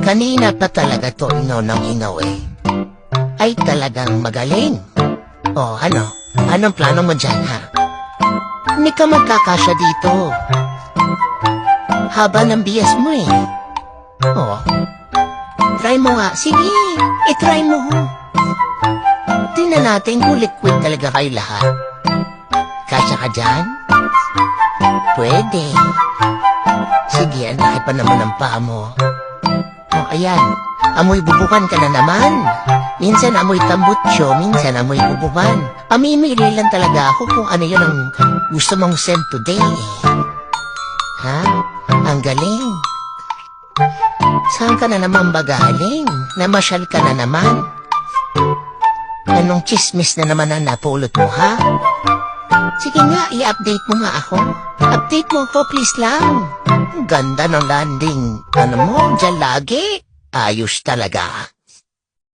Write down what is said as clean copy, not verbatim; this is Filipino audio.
Kanina pa talaga to ng inaw eh. Ay talagang magaling. Oh, ano? Anong plano mo dyan, ha? Hindi ka magkakasya dito. Haba ng bias mo eh. Oh. Try mo nga. Sige, itry mo. Tingnan natin kung liquid talaga kayo lahat. Kasya ka dyan? Pwede. Sige, ang laki pa naman ng paa mo. Oh, ayan. Amoy bubukan ka na naman. Minsan amoy tambutsyo, minsan amoy bubukan. Pamimili lang talaga ako kung ano yun ang gusto mong send today. Ha? Ang galing. Saan ka na naman ba galing? Namasyal ka na naman? Anong chismis na naman ang napulot mo, ha? Sige nga, i-update mo nga ako. Update mo ako, please lang. Ang ganda ng landing. Ano mo, dyan lagi? Ayos talaga.